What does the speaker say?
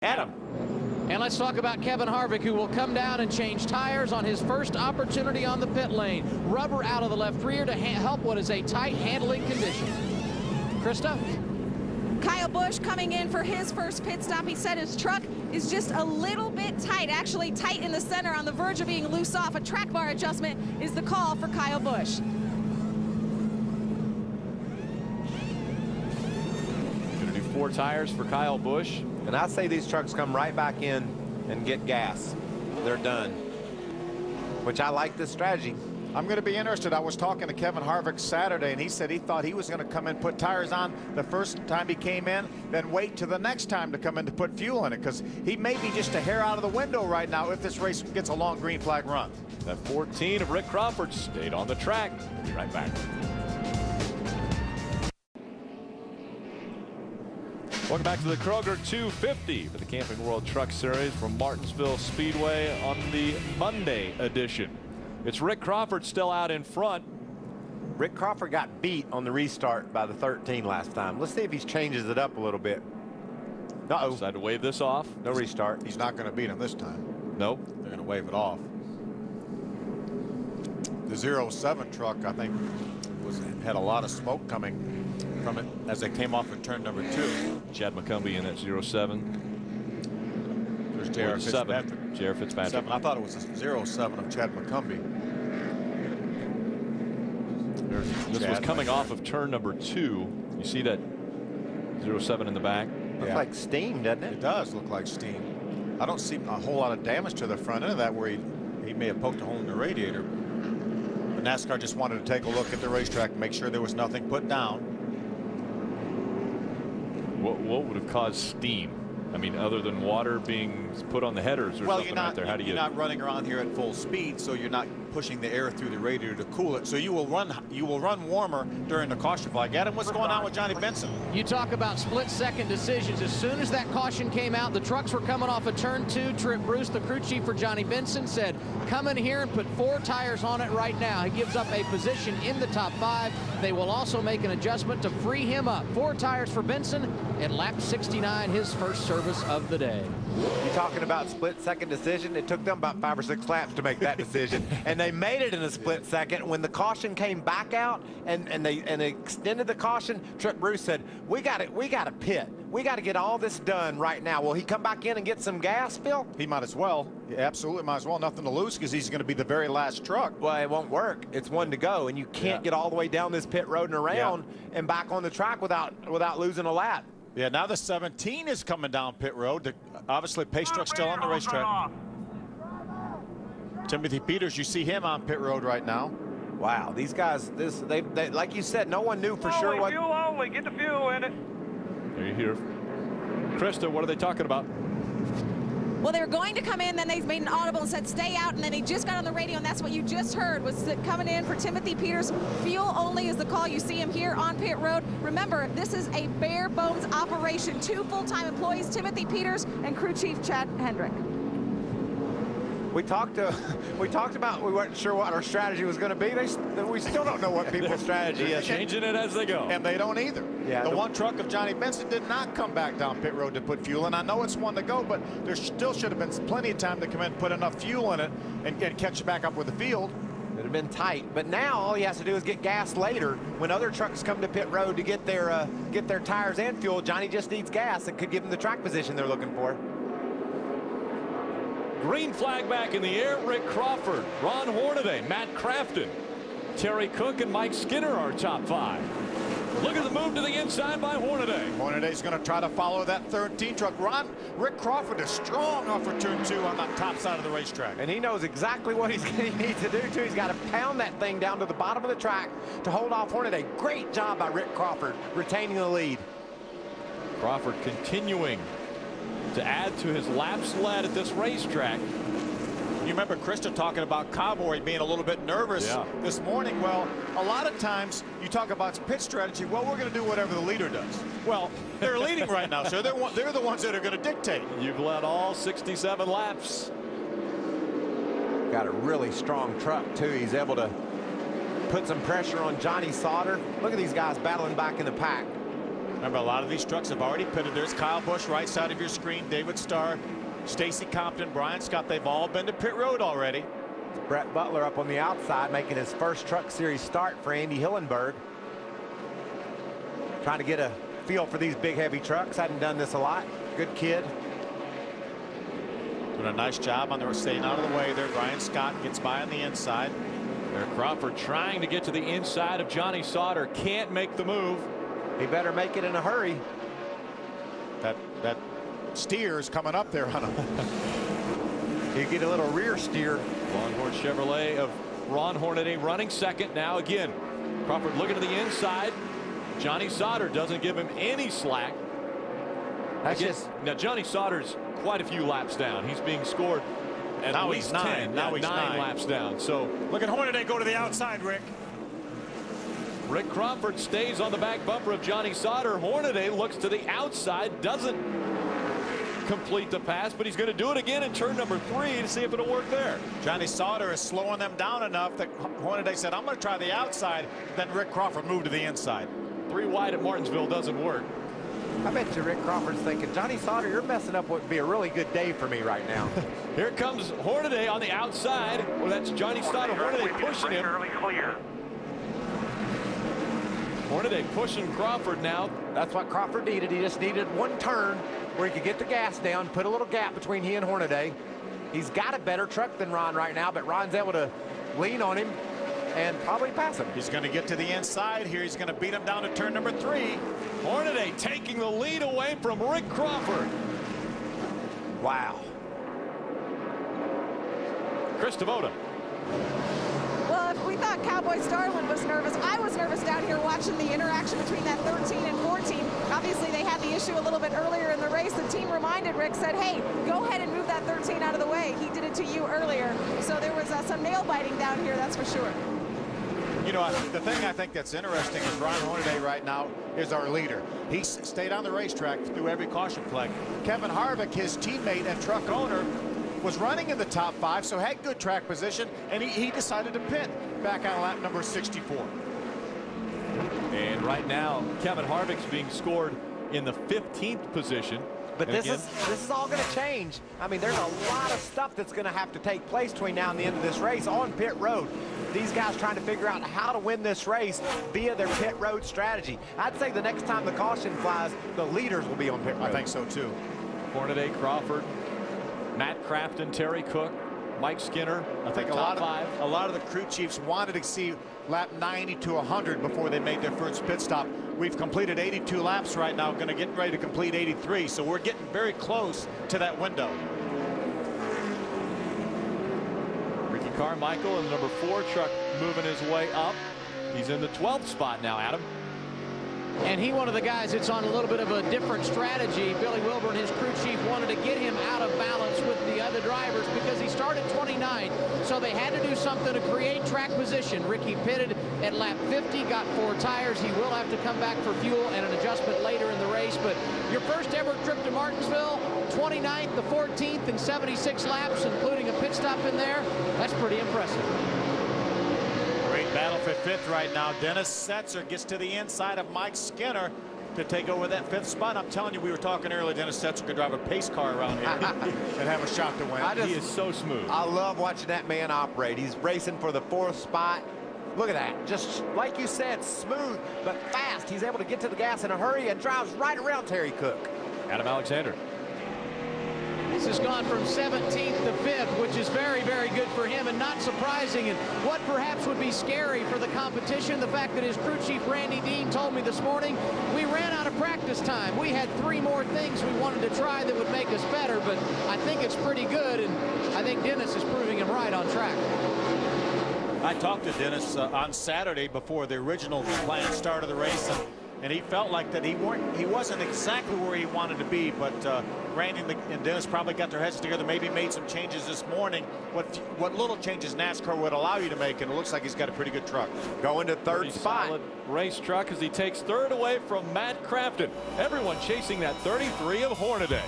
Adam. And let's talk about Kevin Harvick, who will come down and change tires on his first opportunity on the pit lane. Rubber out of the left rear to help what is a tight handling condition. Krista? Kyle Busch coming in for his first pit stop. He said his truck is just a little bit tight, actually tight in the center on the verge of being loose off. A track bar adjustment is the call for Kyle Busch. Gonna do 4 tires for Kyle Busch. And I say these trucks come right back in and get gas. They're done, which I like this strategy. I'm going to be interested. I was talking to Kevin Harvick Saturday, and he said he thought he was going to come in, put tires on the first time he came in, then wait till the next time to come in to put fuel in it, because he may be just a hair out of the window right now if this race gets a long green flag run. That 14 of Rick Crawford stayed on the track. We'll be right back. Welcome back to the Kroger 250 for the Camping World Truck Series from Martinsville Speedway on the Monday edition. It's Rick Crawford still out in front. Rick Crawford got beat on the restart by the 13 last time. Let's see if he changes it up a little bit. Uh-oh. Decided to wave this off. No restart. He's not going to beat him this time. Nope. They're going to wave it off. The 07 truck, I think, had a lot of smoke coming from it as they came off in turn number 2. Chad McCumbee in that 07. There's J.R. Fitzpatrick. J.R. Fitzpatrick. 7. I thought it was a 07 of Chad McCumbee. This was coming off of turn number 2. You see that 07 in the back? Looks like steam, doesn't it? It does look like steam. I don't see a whole lot of damage to the front end of that where he may have poked a hole in the radiator. But NASCAR just wanted to take a look at the racetrack and make sure there was nothing put down. What would have caused steam? I mean, other than water being put on the headers or something out there. How do you? You're not running around here at full speed, so you're not pushing the air through the radiator to cool it. So you will run warmer during the caution flag. Adam, what's going on with Johnny Benson? You talk about split-second decisions. As soon as that caution came out, the trucks were coming off of turn 2. Trip Bruce, the crew chief for Johnny Benson, said, come in here and put 4 tires on it right now. He gives up a position in the top 5. They will also make an adjustment to free him up. 4 tires for Benson at lap 69, his first service of the day. You're talking about split-second decision. It took them about 5 or 6 laps to make that decision, and they made it in a split second. When the caution came back out and they extended the caution, Trip Bruce said, we got to pit. We got to get all this done right now. Will he come back in and get some gas, Phil? He might as well. He absolutely might as well. Nothing to lose because he's going to be the very last truck. Well, it won't work. It's 1 to go, and you can't get all the way down this pit road and around and back on the track without losing a lap. Yeah, now the 17 is coming down pit road. Obviously, pace truck's still on the racetrack. Timothy Peters, you see him on pit road right now. Wow, these guys, they like you said, no one knew for sure what. Fuel only, get the fuel in it. There you hear. Krista, what are they talking about? Well, they were going to come in, then they made an audible and said stay out, and then they just got on the radio, and that's what you just heard was coming in for Timothy Peters. Fuel only is the call. You see him here on pit road. Remember, this is a bare bones operation. 2 full-time employees, Timothy Peters and crew chief Chad Hendrick. We talked about, we weren't sure what our strategy was going to be. We still don't know what people's strategy is. Changing it as they go. And they don't either. Yeah, the one truck of Johnny Benson did not come back down pit road to put fuel in. I know it's 1 to go, but there still should have been plenty of time to come in and put enough fuel in it and catch it back up with the field. It would have been tight, but now all he has to do is get gas later. When other trucks come to pit road to get their tires and fuel, Johnny just needs gas that could give him the track position they're looking for. Green flag back in the air. Rick Crawford, Ron Hornaday, Matt Crafton, Terry Cook, and Mike Skinner are top 5. Look at the move to the inside by Hornaday. Hornaday's going to try to follow that 13 truck. Rick Crawford is strong off of turn 2 on the top side of the racetrack. And he knows exactly what he needs to do, too. He's got to pound that thing down to the bottom of the track to hold off Hornaday. Great job by Rick Crawford retaining the lead. Crawford continuing to add to his laps led at this racetrack. You remember Krista talking about Cowboy being a little bit nervous this morning. Well, a lot of times you talk about pit strategy. Well, we're going to do whatever the leader does. Well, they're leading right now, so they're the ones that are going to dictate. You've led all 67 laps. Got a really strong truck, too. He's able to put some pressure on Johnny Sauter. Look at these guys battling back in the pack. Remember, a lot of these trucks have already pitted. There's Kyle Busch right side of your screen, David Starr, Stacy Compton, Brian Scott. They've all been to pit road already. Brett Butler up on the outside making his first Truck Series start for Andy Hillenberg. Trying to get a feel for these big heavy trucks. Hadn't done this a lot. Good kid. Doing a nice job on their staying out of the way there. Brian Scott gets by on the inside. There, Crawford trying to get to the inside of Johnny Sauter. Can't make the move. He better make it in a hurry. That steer is coming up there on him. You get a little rear steer. Longhorn Chevrolet of Ron Hornaday running second. Now again, Crawford looking to the inside. Johnny Sauter doesn't give him any slack. Now Johnny Sauter's quite a few laps down. He's being scored at least 10. Now he's 9 laps down. So look at Hornaday go to the outside, Rick. Rick Crawford stays on the back bumper of Johnny Sauter. Hornaday looks to the outside, doesn't complete the pass, but he's going to do it again in turn number 3 to see if it'll work there. Johnny Sauter is slowing them down enough that Hornaday said, I'm going to try the outside. Then Rick Crawford moved to the inside. 3 wide at Martinsville doesn't work. I bet you Rick Crawford's thinking, Johnny Sauter, you're messing up what would be a really good day for me right now. Here comes Hornaday on the outside. Well, that's Johnny Sauter. Hornaday pushing him. Hornaday pushing Crawford now. That's what Crawford needed. He just needed one turn where he could get the gas down, put a little gap between he and Hornaday. He's got a better truck than Ron right now, but Ron's able to lean on him and probably pass him. He's going to get to the inside here. He's going to beat him down to turn number 3. Hornaday taking the lead away from Rick Crawford. Wow. Chris Devoda. Well, if we thought Cowboy Starlin was nervous, I was nervous down here watching the interaction between that 13 and 14. Obviously, they had the issue a little bit earlier in the race. The team reminded Rick, said, hey, go ahead and move that 13 out of the way. He did it to you earlier. So there was some nail biting down here, that's for sure. You know, the thing I think that's interesting is Ron Hornaday right now is our leader. He stayed on the racetrack through every caution flag. Kevin Harvick, his teammate and truck owner, was running in the top 5, so had good track position, and he decided to pit back on lap number 64. And right now, Kevin Harvick's being scored in the 15th position. But this is all going to change. I mean, there's a lot of stuff that's going to have to take place between now and the end of this race on pit road. These guys trying to figure out how to win this race via their pit road strategy. I'd say the next time the caution flies, the leaders will be on pit road. I think so too. Hornaday, Crawford, Matt Crafton, Terry Cook, Mike Skinner. I think a lot of the crew chiefs wanted to see lap 90 to 100 before they made their first pit stop. We've completed 82 laps right now, going to get ready to complete 83, so we're getting very close to that window. Ricky Carmichael in the number 4 truck moving his way up. He's in the 12th spot now, Adam. And he one of the guys that's on a little bit of a different strategy. Billy Wilbur and his crew chief wanted to get him out of balance with the other drivers because he started 29. So they had to do something to create track position. Ricky pitted at lap 50, got 4 tires. He will have to come back for fuel and an adjustment later in the race. But your first ever trip to Martinsville, 29th, the 14th, and 76 laps, including a pit stop in there. That's pretty impressive. Great battle for 5th right now. Dennis Setzer gets to the inside of Mike Skinner to take over that 5th spot. I'm telling you, we were talking earlier, Dennis Setzer could drive a pace car around here and have a shot to win. He is so smooth. I love watching that man operate. He's racing for the 4th spot. Look at that. Just like you said, smooth but fast. He's able to get to the gas in a hurry and drives right around Terry Cook. Adam Alexander. This has gone from 17th to 5th, which is very, very good for him and not surprising. And what perhaps would be scary for the competition, the fact that his crew chief Randy Dean told me this morning, we ran out of practice time. We had 3 more things we wanted to try that would make us better, but I think it's pretty good, and I think Dennis is proving him right on track. I talked to Dennis on Saturday before the original planned start of the race, and he felt like that he wasn't exactly where he wanted to be, but Randy and Dennis probably got their heads together, maybe made some changes this morning, what little changes NASCAR would allow you to make, and it looks like he's got a pretty good truck. Going to 3rd spot. Solid race truck as he takes 3rd away from Matt Crafton. Everyone chasing that 33 of Hornaday.